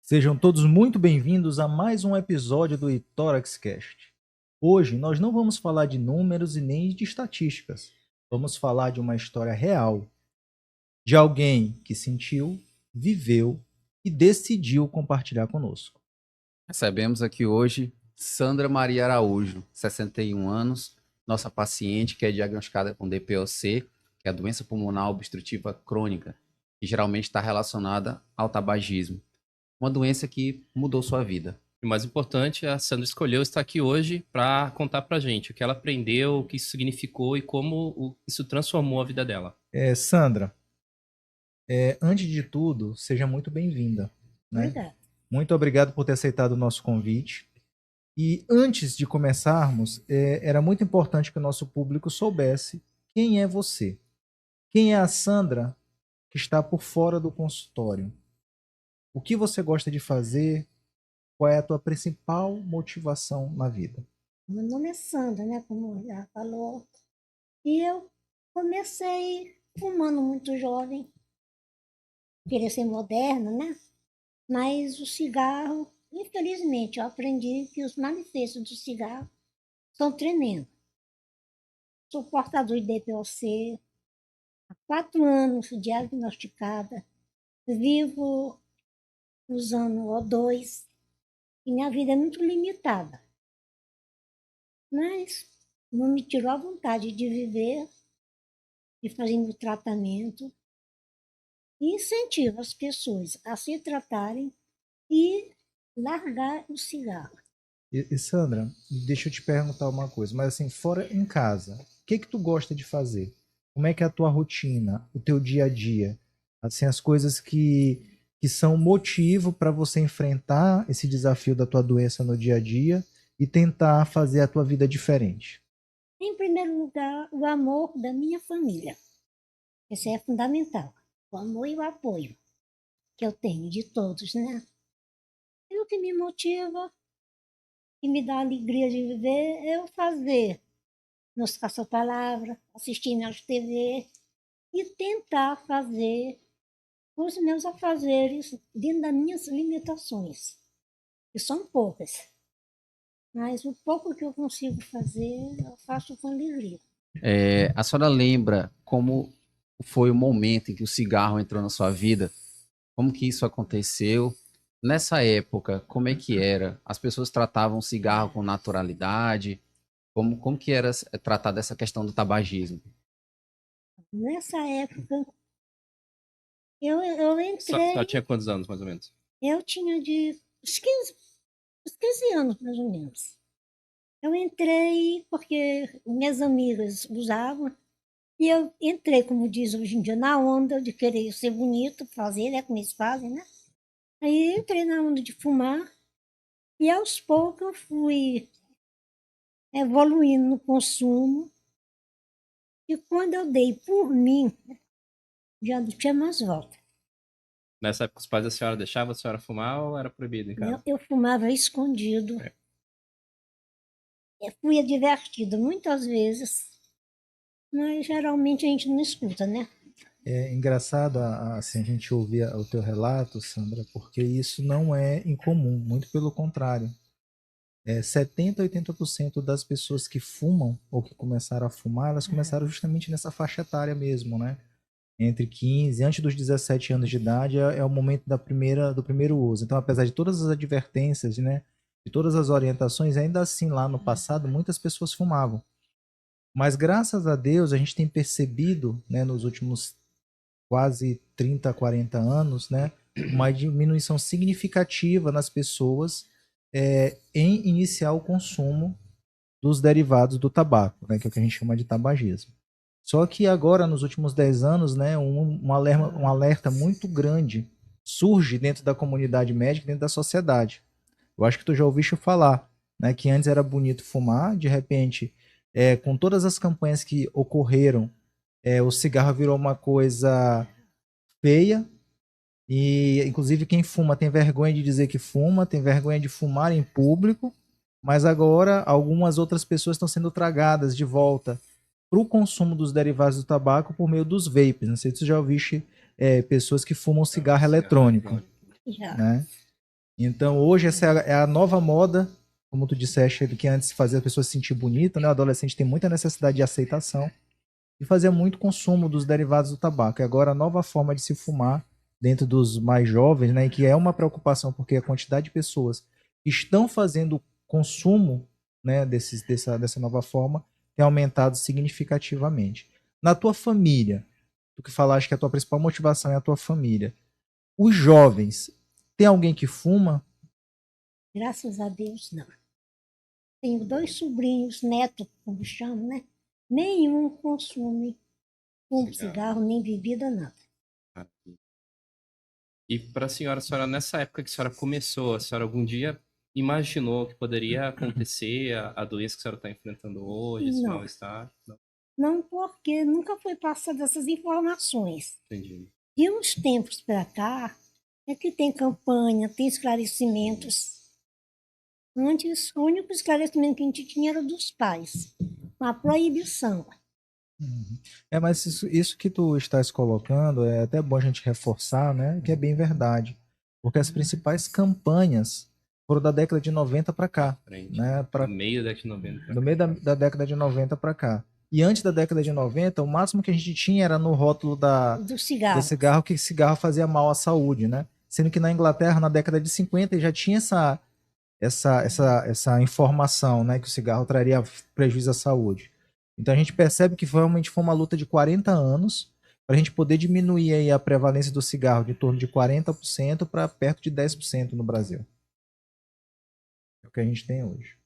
Sejam todos muito bem-vindos a mais um episódio do iThoraxCast. Hoje nós não vamos falar de números e nem de estatísticas. Vamos falar de uma história real, de alguém que sentiu, viveu e decidiu compartilhar conosco. Recebemos aqui hoje Sandra Maria Araújo, 61 anos, nossa paciente que é diagnosticada com DPOC, que é a doença pulmonar obstrutiva crônica, que geralmente está relacionada ao tabagismo. Uma doença que mudou sua vida. O mais importante, a Sandra escolheu estar aqui hoje para contar para a gente o que ela aprendeu, o que isso significou e como isso transformou a vida dela. Sandra, antes de tudo, seja muito bem-vinda. Né? Obrigada. Muito obrigado por ter aceitado o nosso convite. E antes de começarmos, era muito importante que o nosso público soubesse quem é você. Quem é a Sandra que está por fora do consultório? O que você gosta de fazer? Qual é a tua principal motivação na vida? Meu nome é Sandra, né? Como já falou. E eu comecei fumando muito jovem, queria ser moderna, né? Mas o cigarro, infelizmente, eu aprendi que os malefícios do cigarro são tremendos. Sou portador de DPOC, há 4 anos diagnosticada, vivo usando O2 e minha vida é muito limitada. Mas não me tirou a vontade de viver, de fazer meu tratamento, e incentivo as pessoas a se tratarem e largar o cigarro. E Sandra, deixa eu te perguntar uma coisa, mas assim, fora em casa, o que tu gosta de fazer? Como é que é a tua rotina, o teu dia a dia? Assim, as coisas que são motivo para você enfrentar esse desafio da tua doença no dia a dia e tentar fazer a tua vida diferente. Em primeiro lugar, o amor da minha família. Esse é fundamental. O amor e o apoio que eu tenho de todos, né? E o que me motiva, que me dá alegria de viver, é eu fazer meus caça-palavra, assistir minhas TV e tentar fazer os meus afazeres dentro das minhas limitações, que são poucas. Mas o pouco que eu consigo fazer, eu faço com alegria. A senhora lembra como foi o momento em que o cigarro entrou na sua vida? Como que isso aconteceu? Nessa época, como é que era? As pessoas tratavam o cigarro com naturalidade? Como que era tratada essa questão do tabagismo? Nessa época, eu Só entrei, tinha quantos anos, mais ou menos? eu tinha de uns 15 anos, mais ou menos. Eu entrei porque minhas amigas usavam, e eu entrei, como diz hoje em dia, na onda de querer ser bonito, fazer, né, como eles fazem, né? Aí entrei na onda de fumar, e aos poucos eu fui evoluindo no consumo, e quando eu dei por mim, já não tinha mais volta. Nessa época, os pais da senhora deixavam a senhora fumar ou era proibido em casa? Eu fumava escondido. Eu fui advertida muitas vezes, mas geralmente a gente não escuta, né? É engraçado assim, a gente ouvir o teu relato, Sandra, porque isso não é incomum, muito pelo contrário. 70 a 80% das pessoas que fumam ou que começaram a fumar, elas começaram justamente nessa faixa etária mesmo, né? Entre 15, antes dos 17 anos de idade, é o momento do primeiro uso. Então, apesar de todas as advertências, né, de todas as orientações, ainda assim, lá no passado, muitas pessoas fumavam. Mas, graças a Deus, a gente tem percebido, né, nos últimos quase 30, 40 anos, né, uma diminuição significativa nas pessoas em iniciar o consumo dos derivados do tabaco, né, que é o que a gente chama de tabagismo. Só que agora, nos últimos 10 anos, né, um alerta muito grande surge dentro da comunidade médica, dentro da sociedade. Eu acho que tu já ouviste falar, né, que antes era bonito fumar, de repente, com todas as campanhas que ocorreram, o cigarro virou uma coisa feia, e inclusive quem fuma tem vergonha de dizer que fuma, tem vergonha de fumar em público, mas agora algumas outras pessoas estão sendo tragadas de volta para o consumo dos derivados do tabaco por meio dos vapes. Não sei se você já ouviste pessoas que fumam cigarro eletrônico, Já. né? Então, hoje, essa é a nova moda, como tu disseste, que antes fazia as pessoas se sentir bonita, né? O adolescente tem muita necessidade de aceitação e fazia muito consumo dos derivados do tabaco. E agora, a nova forma de se fumar dentro dos mais jovens, né? E que é uma preocupação, porque a quantidade de pessoas que estão fazendo consumo, né, dessa nova forma tem aumentado significativamente. Na tua família, tu que falaste que a tua principal motivação é a tua família. Os jovens, tem alguém que fuma? Graças a Deus, não. Tenho 2 sobrinhos, netos, como chamam, né? Nenhum consome fumo, cigarro, nem bebida, nada. E para a senhora, nessa época que a senhora começou, a senhora algum dia imaginou que poderia acontecer a doença que a senhora está enfrentando hoje, esse Não. mal-estar? Não, Não, porque nunca foi passada essas informações. entendi. De uns tempos para cá, é que tem campanha, tem esclarecimentos. Antes, o único esclarecimento que a gente tinha era dos pais, com a proibição. Uhum. Mas isso que tu estás colocando é até bom a gente reforçar, né? Que é bem verdade. Porque as principais campanhas foram da década de 90 para cá, Frente. né? No meio da década de 90. No meio da década de 90 para cá. E antes da década de 90, o máximo que a gente tinha era no rótulo Do do cigarro. cigarro, que cigarro fazia mal à saúde, né? Sendo que na Inglaterra, na década de 50, já tinha essa informação, né? Que o cigarro traria prejuízo à saúde. Então a gente percebe que realmente foi uma luta de 40 anos para a gente poder diminuir aí a prevalência do cigarro de torno de 40% para perto de 10% no Brasil. É o que a gente tem hoje.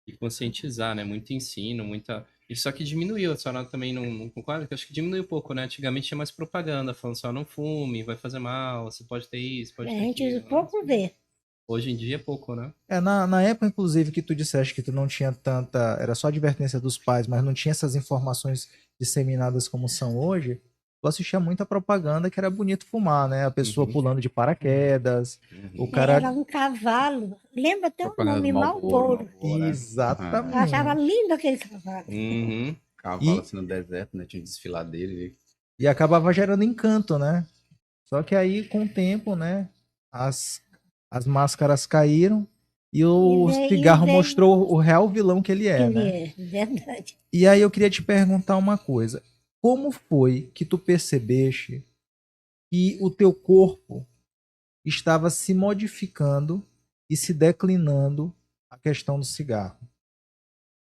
E conscientizar, né? Muito ensino, muita. Isso só que diminuiu, a senhora também não concorda? Porque eu acho que diminuiu um pouco, né? Antigamente tinha mais propaganda, falando só não fume, vai fazer mal, você pode ter isso, pode A ter gente aquilo. pouco vê. Hoje em dia é pouco, né? Na época, inclusive, que tu disseste que tu não tinha tanta. Era só advertência dos pais, mas não tinha essas informações disseminadas como são hoje. Tu assistia muita propaganda que era bonito fumar, né? A pessoa Uhum. pulando de paraquedas, o Uhum. cara. Era um cavalo. Lembra até o Propaganda do nome Marlboro, Marlboro. né? Eu achava Exatamente. lindo aquele cavalo. Uhum. Cavalo E, assim no deserto, né? Tinha um desfiladeiro. e acabava gerando encanto, né? Só que aí, com o tempo, né? As, as máscaras caíram e o E cigarro veio mostrou o real vilão que ele que é, ele né? é, verdade. E aí eu queria te perguntar uma coisa. Como foi que tu percebeste que o teu corpo estava se modificando e se declinando a questão do cigarro?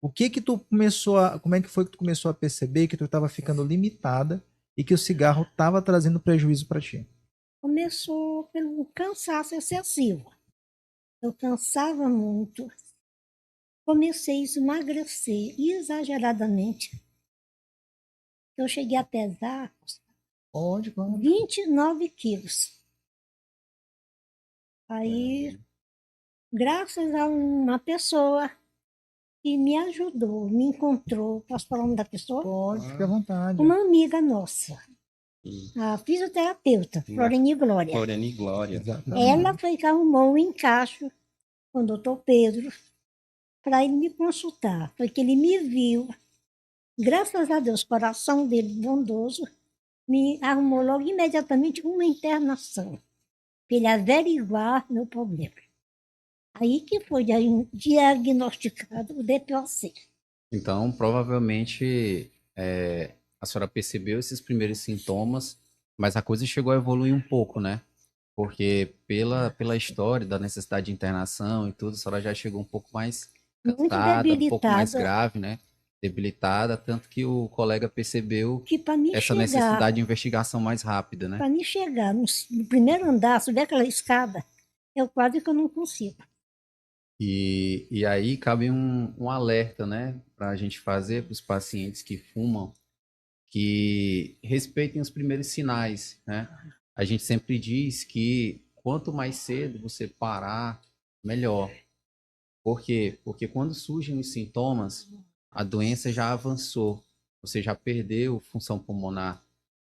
O que que tu começou a, como é que foi que tu começou a perceber que tu estava ficando limitada e que o cigarro estava trazendo prejuízo para ti? Começou pelo cansaço excessivo. Eu cansava muito. Comecei a emagrecer exageradamente. Eu cheguei a pesar Pode, claro. 29 quilos. Aí, graças a uma pessoa que me ajudou, me encontrou, posso falar o nome da pessoa? Pode, fica à vontade. Uma amiga nossa, Sim. a fisioterapeuta, Florene Glória. Glória e Glória. Exatamente. Ela foi que arrumou um encaixe com o doutor Pedro para ele me consultar. Foi que ele me viu. Graças a Deus, coração dele bondoso, me arrumou logo imediatamente uma internação para ele averiguar meu problema. Aí que foi diagnosticado o DPOC. Então, provavelmente, a senhora percebeu esses primeiros sintomas, mas a coisa chegou a evoluir um pouco, né? Porque pela história da necessidade de internação e tudo, a senhora já chegou um pouco mais Muito cansada, um pouco mais debilitada, grave, né? Debilitada, tanto que o colega percebeu que para me essa chegar, necessidade de investigação mais rápida, né? para me chegar no primeiro andar, subir aquela escada, eu quase que eu não consigo. E aí cabe um alerta, né, para a gente fazer para os pacientes que fumam, que respeitem os primeiros sinais, né? A gente sempre diz que quanto mais cedo você parar, melhor. Por quê? Porque quando surgem os sintomas, a doença já avançou, você já perdeu função pulmonar.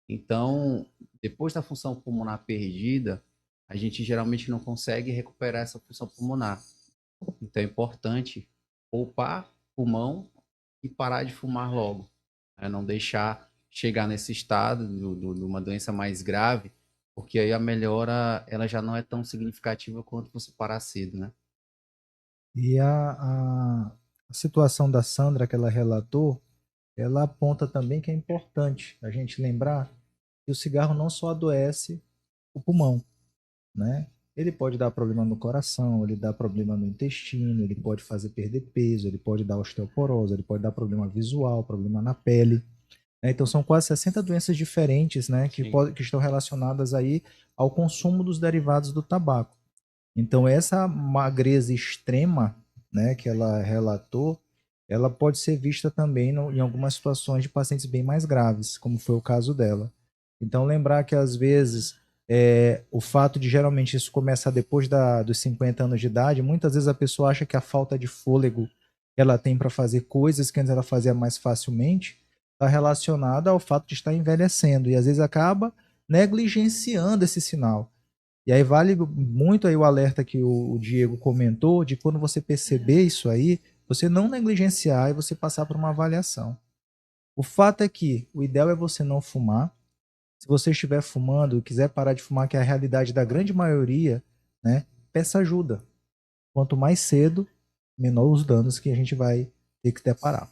Então, depois da função pulmonar perdida, a gente geralmente não consegue recuperar essa função pulmonar. Então é importante poupar pulmão e parar de fumar logo, né? Não deixar chegar nesse estado de uma doença mais grave, Porque aí a melhora, ela já não é tão significativa quanto você parar cedo, né? E a situação da Sandra que ela relatou, ela aponta também que é importante a gente lembrar que o cigarro não só adoece o pulmão, né? Ele pode dar problema no coração, ele dá problema no intestino, ele pode fazer perder peso, ele pode dar osteoporose, ele pode dar problema visual, problema na pele, né? Então são quase 60 doenças diferentes, né, Sim. que estão relacionadas aí ao consumo dos derivados do tabaco. Então essa magreza extrema, né, que ela relatou, ela pode ser vista também em algumas situações de pacientes bem mais graves, como foi o caso dela. Então lembrar que às vezes o fato de geralmente isso começar depois dos 50 anos de idade, muitas vezes a pessoa acha que a falta de fôlego que ela tem para fazer coisas que antes ela fazia mais facilmente está relacionada ao fato de estar envelhecendo e às vezes acaba negligenciando esse sinal. E aí vale muito aí o alerta que o Diego comentou de quando você perceber isso aí, você não negligenciar e você passar por uma avaliação. O fato é que o ideal é você não fumar. Se você estiver fumando e quiser parar de fumar, que é a realidade da grande maioria, né, peça ajuda. Quanto mais cedo, menor os danos que a gente vai ter que parar.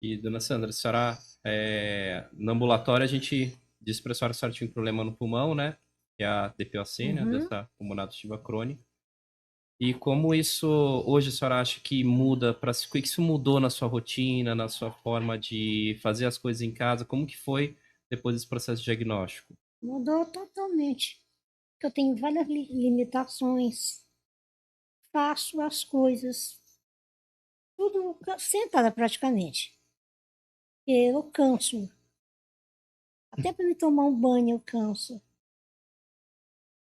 E, dona Sandra, a senhora, no ambulatório, a gente disse para a senhora tinha um problema no pulmão, né? Que é a DPOC, né? Uhum. Dessa pulmonar obstrutiva crônica. E como isso, hoje, a senhora acha que muda para o que isso mudou na sua rotina, na sua forma de fazer as coisas em casa? Como que foi depois desse processo diagnóstico? Mudou totalmente. Eu tenho várias limitações, faço as coisas, tudo sentada praticamente. Eu canso. Até para me tomar um banho eu canso.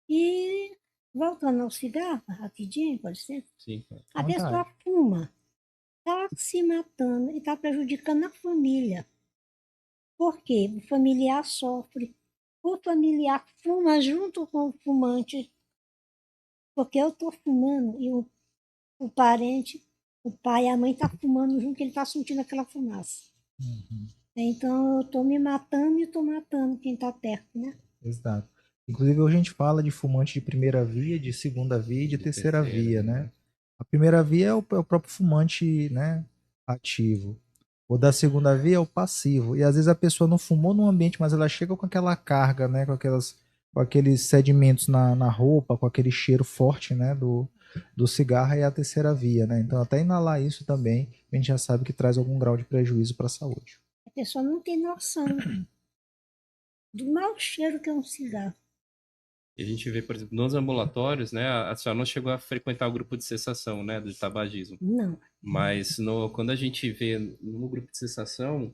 E voltando ao cigarro, rapidinho, pode ser? Sim. A À pessoa vontade. fuma, está se matando e está prejudicando a família. Por quê? O familiar sofre. O familiar fuma junto com o fumante, porque eu estou fumando e o parente, o pai e a mãe estão fumando junto, que ele está sentindo aquela fumaça. Uhum. Então eu estou me matando e estou matando quem está perto, né? Exato. Inclusive, hoje a gente fala de fumante de primeira via, de segunda via e de De terceira terceira, via, né? né? A primeira via é o próprio fumante, né, ativo. O da segunda via é o passivo. E às vezes a pessoa não fumou no ambiente, mas ela chega com aquela carga, né, com aqueles sedimentos na roupa, com aquele cheiro forte, né, do cigarro é a terceira via, né? Então até inalar isso também, a gente já sabe que traz algum grau de prejuízo para a saúde. A pessoa não tem noção do mau cheiro que é um cigarro. E a gente vê, por exemplo, nos ambulatórios, né? A senhora não chegou a frequentar o grupo de cessação, né? Do tabagismo. Não. Mas quando a gente vê no grupo de cessação,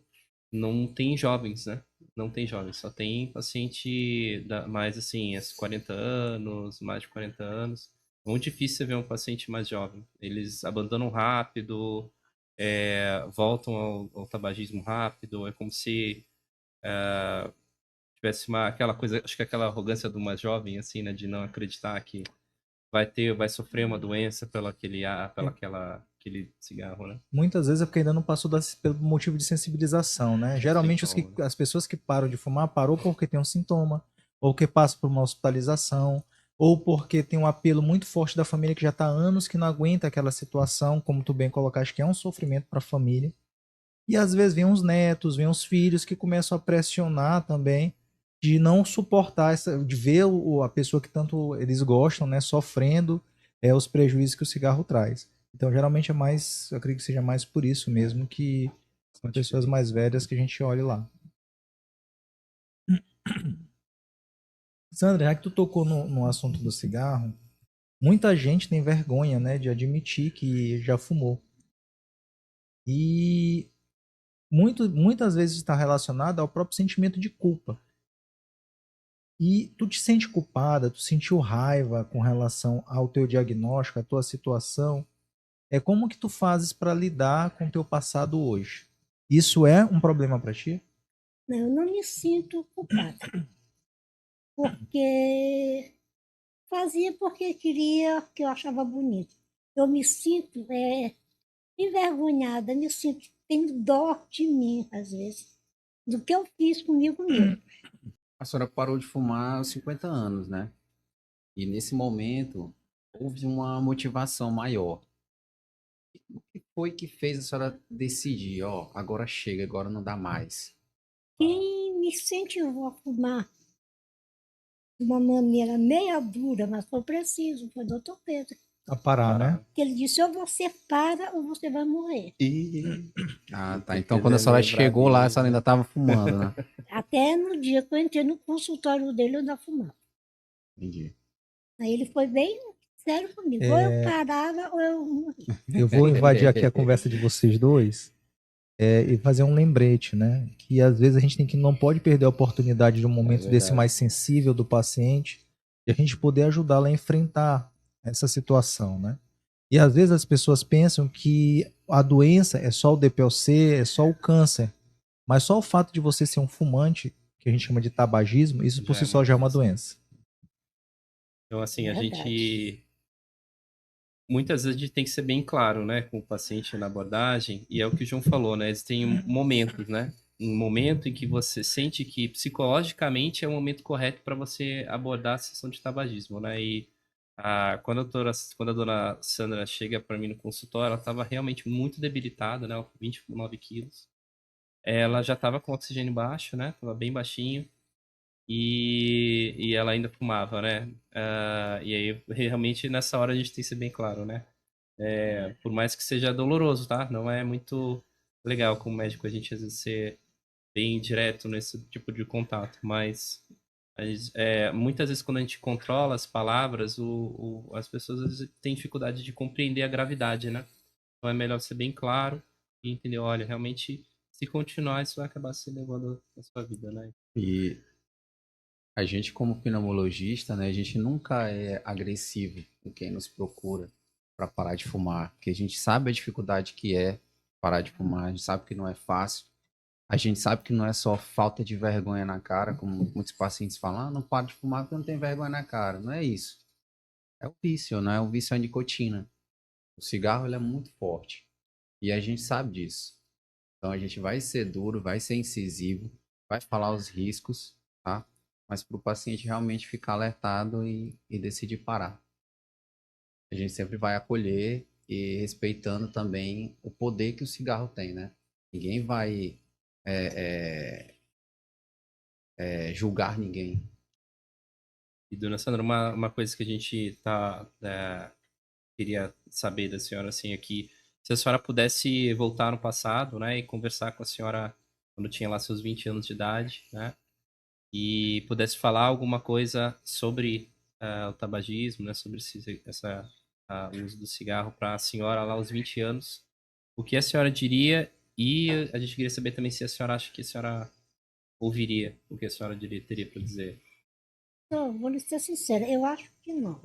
não tem jovens, né? Não tem jovens, só tem paciente mais assim, 40 anos, mais de 40 anos. É muito difícil você ver um paciente mais jovem. Eles abandonam rápido, voltam ao tabagismo rápido, é como se tivesse aquela coisa, acho que aquela arrogância de uma jovem, assim, né? De não acreditar que vai sofrer uma doença aquele cigarro, né? Muitas vezes é porque ainda não passou pelo motivo de sensibilização, né? Esse Geralmente sintoma, né? as pessoas que param de fumar parou porque tem um sintoma, ou que passa por uma hospitalização, ou porque tem um apelo muito forte da família que já está há anos que não aguenta aquela situação, como tu bem colocaste, que é um sofrimento para a família. E às vezes vem uns netos, vem uns filhos que começam a pressionar também de não suportar de ver a pessoa que tanto eles gostam, né, sofrendo os prejuízos que o cigarro traz. Então, geralmente é mais, eu acredito que seja mais por isso mesmo que são Pode pessoas ver. mais velhas que a gente olha lá. Sandra, já que tu tocou no assunto do cigarro, muita gente tem vergonha, né, de admitir que já fumou. E muitas vezes está relacionado ao próprio sentimento de culpa. E tu te sente culpada, tu sentiu raiva com relação ao teu diagnóstico, à tua situação. É como que tu fazes para lidar com o teu passado hoje? Isso é um problema para ti? Não, eu não me sinto culpada, porque fazia porque queria, que eu achava bonito. Eu me sinto envergonhada, me sinto, tenho dó de mim, às vezes, do que eu fiz comigo mesmo. A senhora parou de fumar aos 50 anos, né? E nesse momento houve uma motivação maior. O que foi que fez a senhora decidir, ó, agora chega, agora não dá mais? Quem me incentivou a fumar de uma maneira meia dura, mas foi preciso, foi o doutor Pedro. A parar, né? Que ele disse, ou você para ou você vai morrer. Ah, tá. Então quando a senhora chegou lá, a senhora ainda estava fumando, né? Até no dia que eu entrei no consultório dele, eu ainda fumava. Entendi. Aí ele foi bem sério comigo. Ou eu parava ou eu morria. Eu vou invadir aqui a conversa de vocês dois e fazer um lembrete, né? Que às vezes a gente não pode perder a oportunidade de um momento desse mais sensível do paciente e a gente poder ajudá-lo a enfrentar essa situação, né? E às vezes as pessoas pensam que a doença é só o DPOC, é só o câncer. Mas só o fato de você ser um fumante, que a gente chama de tabagismo, isso por si só já é uma doença. Então, assim, a Verdade. gente... Muitas vezes a gente tem que ser bem claro, né, com o paciente na abordagem, e é o que o João falou, né, existem momentos, né, um momento em que você sente que psicologicamente é o momento correto para você abordar a sessão de tabagismo, né, e quando a dona Sandra chega para mim no consultório, ela estava realmente muito debilitada, né, com 29 quilos, ela já estava com oxigênio baixo, né, estava bem baixinho, e ela ainda fumava, né, e aí realmente nessa hora a gente tem que ser bem claro, né, por mais que seja doloroso, tá? Não é muito legal como médico a gente às vezes ser bem direto nesse tipo de contato, mas muitas vezes quando a gente controla as palavras, as pessoas às vezes têm dificuldade de compreender a gravidade, né? Então é melhor ser bem claro e entender, olha, realmente se continuar isso vai acabar se levando a sua vida, né? E a gente, como pneumologista, né, a gente nunca é agressivo com quem nos procura para parar de fumar, porque a gente sabe a dificuldade que é parar de fumar, a gente sabe que não é fácil, a gente sabe que não é só falta de vergonha na cara, como muitos pacientes falam, não para de fumar porque não tem vergonha na cara. Não é isso. É o vício, não é? O vício é a nicotina. O cigarro ele é muito forte e a gente sabe disso. Então a gente vai ser duro, vai ser incisivo, vai falar os riscos, tá? Mas para o paciente realmente ficar alertado e decidir parar. A gente sempre vai acolher e respeitando também o poder que o cigarro tem, né? Ninguém vai é, julgar ninguém. E, dona Sandra, uma coisa que a gente queria saber da senhora, assim, aqui, se a senhora pudesse voltar no passado, né, e conversar com a senhora quando tinha lá seus 20 anos de idade, né, e pudesse falar alguma coisa sobre o tabagismo, né, sobre o uso do cigarro para a senhora lá aos 20 anos, o que a senhora diria? E a gente queria saber também se a senhora acha que a senhora ouviria o que a senhora teria para dizer. Então, vou lhe ser sincera, eu acho que não.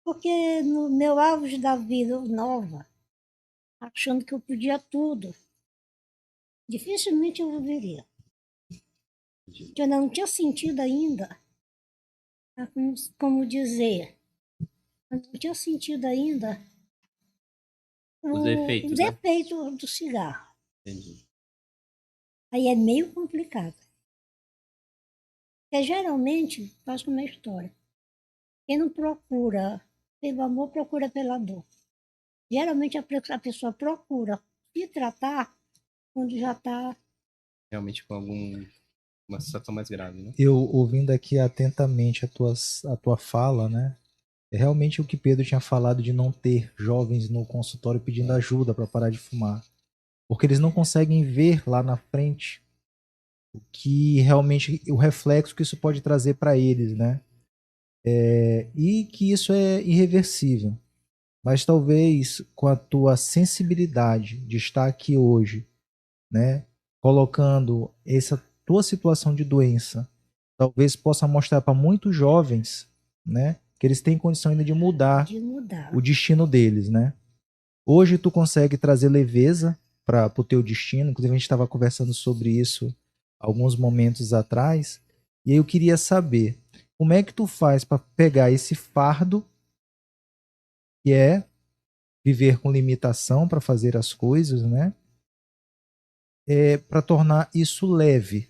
Porque no meu auge da vida nova, achando que eu podia tudo, dificilmente eu viveria. Eu não tinha sentido ainda, como dizer, eu não tinha sentido ainda Os efeitos, os né? efeitos do cigarro. Entendi. Aí é meio complicado. Porque geralmente, faz uma história. Quem não procura pelo amor, procura pela dor. Geralmente a pessoa procura se tratar quando já está. Realmente com uma situação mais grave, né? Eu ouvindo aqui atentamente a tua fala, né? É realmente o que Pedro tinha falado de não ter jovens no consultório pedindo ajuda para parar de fumar. Porque eles não conseguem ver lá na frente o que realmente, o reflexo que isso pode trazer para eles, né? E que isso é irreversível. Mas talvez com a tua sensibilidade de estar aqui hoje, né, colocando essa tua situação de doença, talvez possa mostrar para muitos jovens, né, que eles têm condição ainda de mudar o destino deles, né? Hoje tu consegue trazer leveza para o teu destino, inclusive a gente estava conversando sobre isso alguns momentos atrás, e aí eu queria saber como é que tu faz para pegar esse fardo que é viver com limitação para fazer as coisas, né? Para tornar isso leve.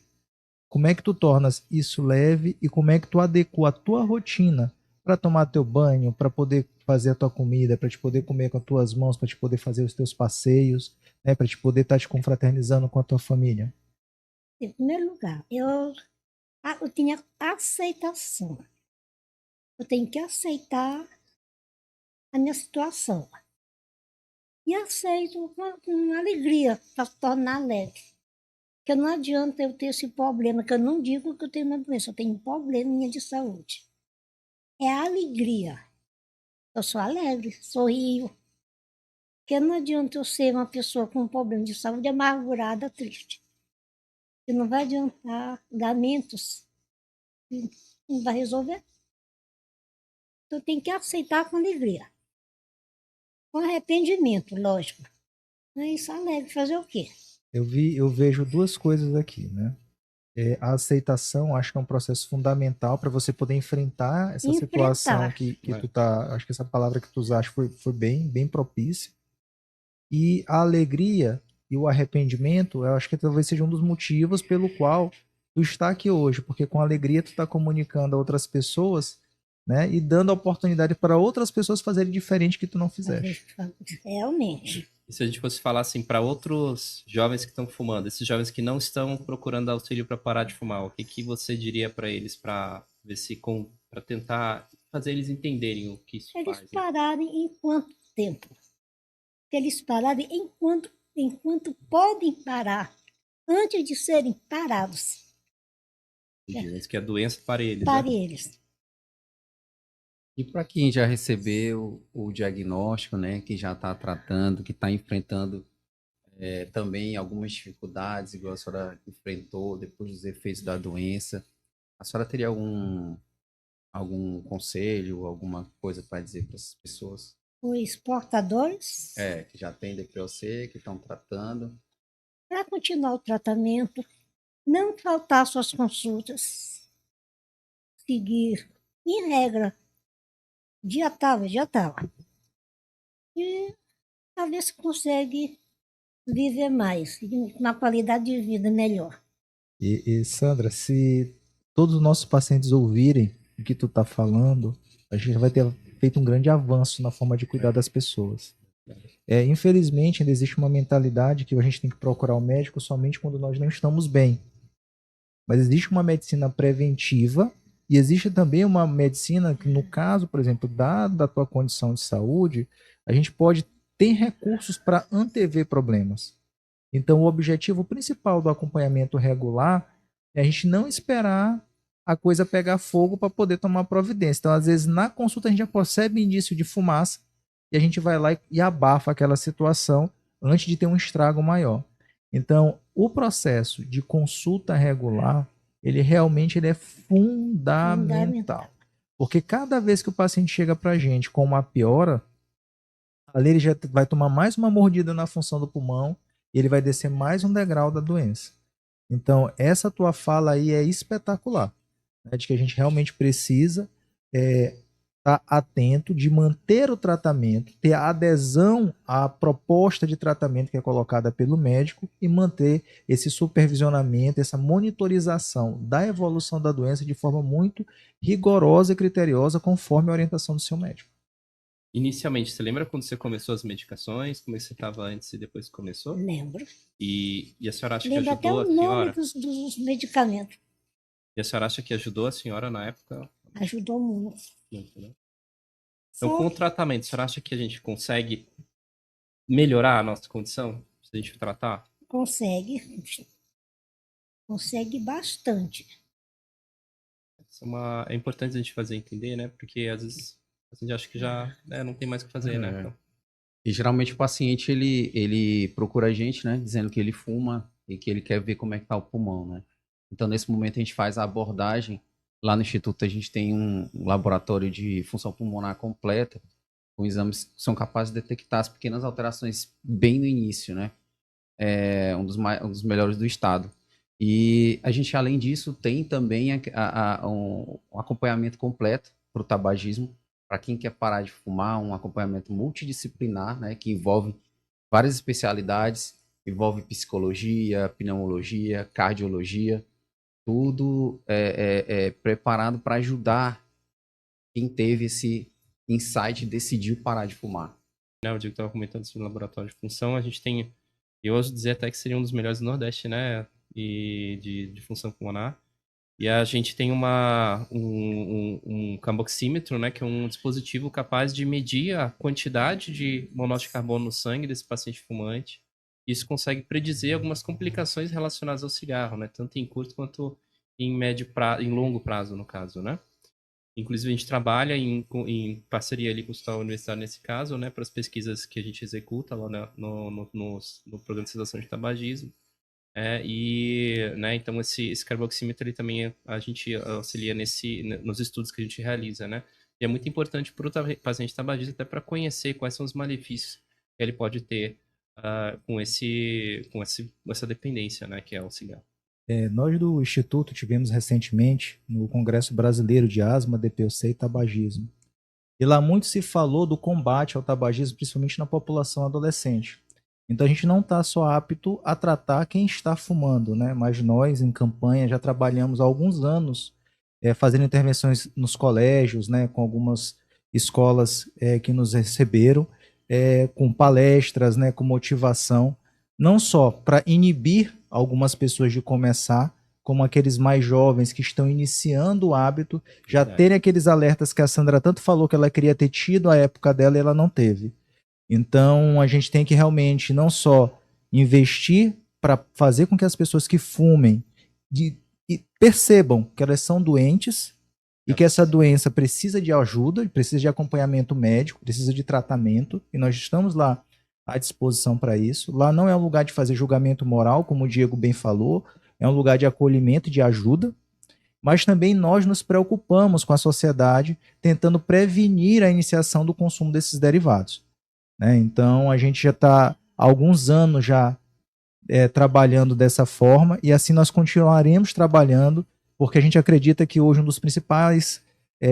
como é que tu tornas isso leve e como é que tu adequa a tua rotina para tomar teu banho, para poder fazer a tua comida, para te poder comer com as tuas mãos, para te poder fazer os teus passeios, né, para te poder estar te confraternizando com a tua família. Em primeiro lugar, eu tinha aceitação. Eu tenho que aceitar a minha situação. E aceito com alegria, para tornar leve. Porque não adianta eu ter esse problema, que eu não digo que eu tenho uma doença, eu tenho um probleminha de saúde. É a alegria. Eu sou alegre, sorrio. Porque não adianta eu ser uma pessoa com um problema de saúde amargurada, triste. Que não vai adiantar lamentos, não vai resolver. Então tem que aceitar com alegria. Com arrependimento, lógico. Mas alegre, fazer o quê? Eu vejo duas coisas aqui, né? A aceitação, acho que é um processo fundamental para você poder enfrentar essa situação Enfrentar. que tu tá. Acho que essa palavra que tu usaste foi bem propícia. E a alegria e o arrependimento, eu acho que talvez seja um dos motivos pelo qual tu está aqui hoje, porque com alegria tu está comunicando a outras pessoas, né? E dando a oportunidade para outras pessoas fazerem diferente que tu não fizeste. Realmente. E se a gente fosse falar assim para outros jovens que estão fumando, esses jovens que não estão procurando auxílio para parar de fumar, o que que você diria para eles para ver se para tentar fazer eles entenderem o que isso Eles faz? pararem em quanto tempo? Eles pararem enquanto podem parar, antes de serem parados. Antes que a doença para eles, né? Pare eles. E para quem já recebeu o diagnóstico, né, que já está tratando, que está enfrentando também algumas dificuldades, igual a senhora enfrentou depois dos efeitos da doença, a senhora teria algum conselho, alguma coisa para dizer para essas pessoas Os portadores, que já têm DPOC, que estão tratando? para continuar o tratamento, não faltar suas consultas, seguir em regra, dia tal, dia tal. E talvez consegue viver mais, uma qualidade de vida melhor. E Sandra, se todos os nossos pacientes ouvirem o que tu tá falando, a gente vai ter feito um grande avanço na forma de cuidar das pessoas. Infelizmente, ainda existe uma mentalidade que a gente tem que procurar o médico somente quando nós não estamos bem. Mas existe uma medicina preventiva e existe também uma medicina que, no caso, por exemplo, da tua condição de saúde, a gente pode ter recursos para antever problemas. Então, o objetivo principal do acompanhamento regular é a gente não esperar a coisa pegar fogo para poder tomar providência. Então, às vezes, na consulta, a gente já percebe indício de fumaça e a gente vai lá e abafa aquela situação antes de ter um estrago maior. Então, o processo de consulta regular, ele é fundamental. Porque cada vez que o paciente chega para a gente com uma piora, ali ele já vai tomar mais uma mordida na função do pulmão e ele vai descer mais um degrau da doença. Então, essa tua fala aí é espetacular, né, de que a gente realmente precisa estar atento de manter o tratamento, ter a adesão à proposta de tratamento que é colocada pelo médico e manter esse supervisionamento, essa monitorização da evolução da doença de forma muito rigorosa e criteriosa, conforme a orientação do seu médico. Inicialmente, você lembra quando você começou as medicações? Como é que você estava antes e depois que começou? Lembro. E a senhora acha Lembro que até ajudou a o nome senhora? dos medicamentos. E a senhora acha que ajudou a senhora na época? Ajudou muito. Muito, né? Então, com o tratamento, a senhora acha que a gente consegue melhorar a nossa condição? Se a gente tratar? Consegue. Consegue bastante. Isso é importante a gente fazer entender, né? Porque às vezes a gente acha que já não tem mais o que fazer, né? Então, E geralmente o paciente ele procura a gente, né, dizendo que ele fuma e que ele quer ver como é que tá o pulmão, né? Então nesse momento a gente faz a abordagem. Lá no instituto a gente tem um laboratório de função pulmonar completa, com exames que são capazes de detectar as pequenas alterações bem no início, né? É um dos melhores do estado. E a gente, além disso, tem também um acompanhamento completo para o tabagismo, para quem quer parar de fumar, um acompanhamento multidisciplinar, né, que envolve várias especialidades, envolve psicologia, pneumologia, cardiologia. tudo preparado para ajudar quem teve esse insight e decidiu parar de fumar. O Diego estava comentando sobre o laboratório de função. A gente tem, eu ouso dizer até que seria um dos melhores do Nordeste, né? E de função pulmonar. E a gente tem um camboxímetro, né? Que é um dispositivo capaz de medir a quantidade de monóxido de carbono no sangue desse paciente fumante. Isso consegue predizer algumas complicações relacionadas ao cigarro, né? Tanto em curto quanto em em longo prazo, no caso, né? Inclusive, a gente trabalha em parceria ali com o Hospital Universitário nesse caso, né, para as pesquisas que a gente executa lá no Programa de Cessação de Tabagismo. Né, então, esse carboxímetro ele também a gente auxilia nos estudos que a gente realiza, né? E é muito importante para o paciente tabagista até para conhecer quais são os malefícios que ele pode ter com essa dependência, né, que é o cigarro. Nós do Instituto tivemos recentemente no Congresso Brasileiro de Asma, DPOC e Tabagismo. E lá muito se falou do combate ao tabagismo, principalmente na população adolescente. Então a gente não está só apto a tratar quem está fumando, né? Mas nós, em campanha, já trabalhamos há alguns anos fazendo intervenções nos colégios, né? Com algumas escolas que nos receberam, com palestras, né? Com motivação, não só para inibir algumas pessoas de começar, como aqueles mais jovens que estão iniciando o hábito, já terem aqueles alertas que a Sandra tanto falou que ela queria ter tido à época dela e ela não teve. Então, a gente tem que realmente não só investir para fazer com que as pessoas que fumem percebam que elas são doentes e que essa doença precisa de ajuda, precisa de acompanhamento médico, precisa de tratamento, e nós estamos lá à disposição para isso. Lá não é um lugar de fazer julgamento moral, como o Diego bem falou, é um lugar de acolhimento e de ajuda, mas também nós nos preocupamos com a sociedade, tentando prevenir a iniciação do consumo desses derivados. Né? Então, a gente já está há alguns anos já trabalhando dessa forma, e assim nós continuaremos trabalhando, porque a gente acredita que hoje um dos principais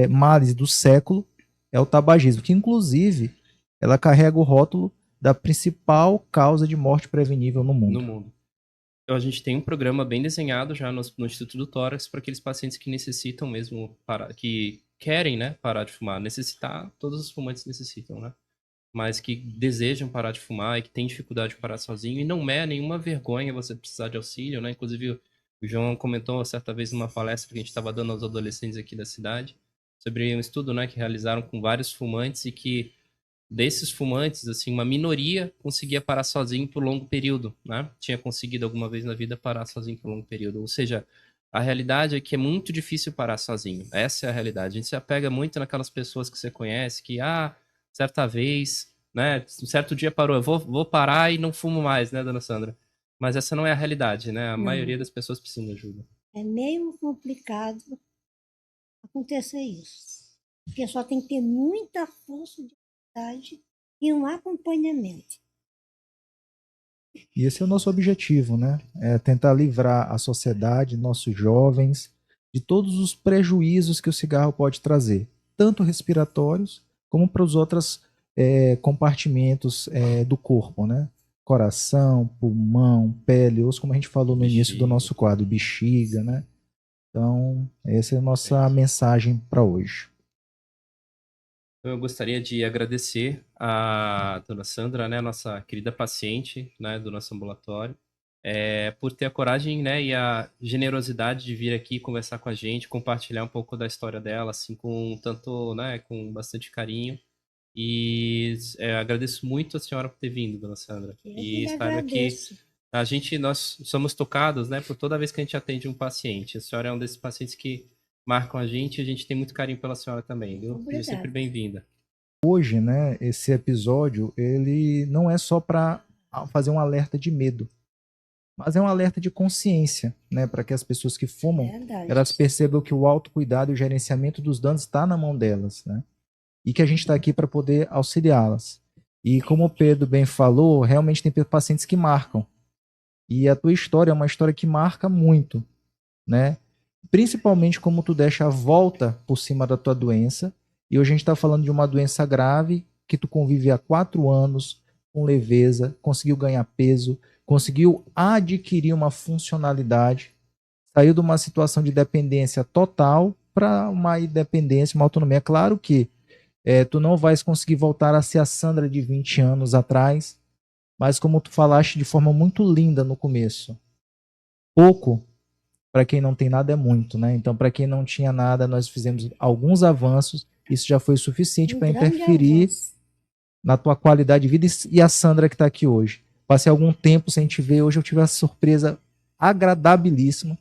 males do século é o tabagismo, que inclusive ela carrega o rótulo da principal causa de morte prevenível no mundo. Então, a gente tem um programa bem desenhado já no Instituto do Tórax para aqueles pacientes que necessitam mesmo, que querem, né, parar de fumar. Necessitar, todos os fumantes necessitam, né? Mas que desejam parar de fumar e que têm dificuldade de parar sozinho. E não é nenhuma vergonha você precisar de auxílio, né? Inclusive, o João comentou certa vez numa palestra que a gente estava dando aos adolescentes aqui da cidade, sobre um estudo, né, que realizaram com vários fumantes e que desses fumantes, assim, uma minoria conseguia parar sozinho por longo período, né? Tinha conseguido alguma vez na vida parar sozinho por longo período. Ou seja, a realidade é que é muito difícil parar sozinho. Essa é a realidade. A gente se apega muito naquelas pessoas que você conhece, que, certa vez, né, um certo dia parou, eu vou parar e não fumo mais, né, dona Sandra? Mas essa não é a realidade, né? A maioria das pessoas precisa de ajuda. É meio complicado acontecer isso. Porque só tem que ter muita força de vontade e um acompanhamento. E esse é o nosso objetivo, né? É tentar livrar a sociedade, nossos jovens, de todos os prejuízos que o cigarro pode trazer, tanto respiratórios como para os outros compartimentos do corpo, né? Coração, pulmão, pele, osso, como a gente falou no início do nosso quadro, bexiga, né? Então, essa é a nossa mensagem para hoje. Eu gostaria de agradecer a dona Sandra, né, nossa querida paciente, né, do nosso ambulatório, por ter a coragem, né, e a generosidade de vir aqui conversar com a gente, compartilhar um pouco da história dela, assim, com bastante carinho. E agradeço muito a senhora por ter vindo, dona Sandra. E saiba que nós somos tocados, né, por toda vez que a gente atende um paciente. A senhora é um desses pacientes que marcam a gente tem muito carinho pela senhora também, viu? Seja sempre bem-vinda. Hoje, né, esse episódio, ele não é só para fazer um alerta de medo, mas é um alerta de consciência, né, para que as pessoas que fumam, elas percebam que o autocuidado e o gerenciamento dos danos está na mão delas, né? E que a gente está aqui para poder auxiliá-las. E como o Pedro bem falou, realmente tem pacientes que marcam. E a tua história é uma história que marca muito, né? Principalmente como tu deixa a volta por cima da tua doença. E hoje a gente está falando de uma doença grave que tu convive há 4 anos com leveza, conseguiu ganhar peso, conseguiu adquirir uma funcionalidade saiu de uma situação de dependência total para uma independência, uma autonomia. É claro que tu não vais conseguir voltar a ser a Sandra de 20 anos atrás, mas como tu falaste de forma muito linda no começo, pouco para quem não tem nada é muito, né? Então, para quem não tinha nada, nós fizemos alguns avanços, isso já foi suficiente para grande interferir avanço. na tua qualidade de vida. E a Sandra que está aqui hoje. Passei algum tempo sem te ver, hoje eu tive a surpresa agradabilíssima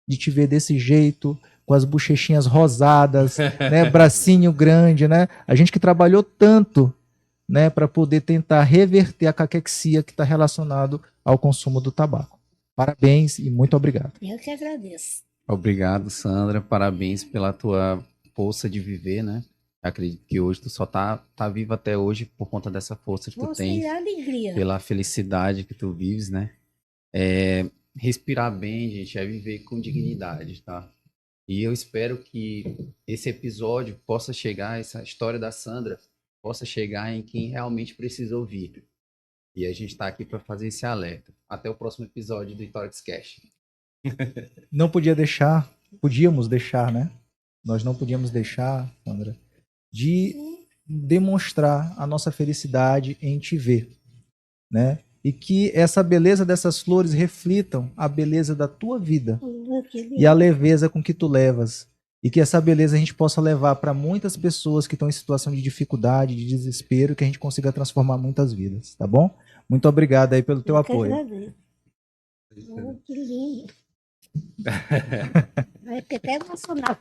de te ver desse jeito, com as bochechinhas rosadas, né, bracinho grande, né? A gente que trabalhou tanto, né, para poder tentar reverter a caquexia que está relacionado ao consumo do tabaco. Parabéns e muito obrigado. Eu que agradeço. Obrigado, Sandra. Parabéns pela tua força de viver, né? Acredito que hoje tu só tá viva até hoje por conta dessa força que tu Força tens, e alegria. pela felicidade que tu vives, né? Respirar bem, gente, é viver com dignidade, tá? E eu espero que esse episódio possa chegar, essa história da Sandra, possa chegar em quem realmente precisa ouvir. E a gente está aqui para fazer esse alerta. Até o próximo episódio do Itorex Cash. Não podia deixar, podíamos deixar, né? Nós não podíamos deixar, Sandra, de demonstrar a nossa felicidade em te ver, né? E que essa beleza dessas flores reflitam a beleza da tua vida e a leveza com que tu levas. E que essa beleza a gente possa levar para muitas pessoas que estão em situação de dificuldade, de desespero, que a gente consiga transformar muitas vidas, tá bom? Muito obrigado aí pelo teu apoio. Oh, que lindo. Vai ficar até emocionado.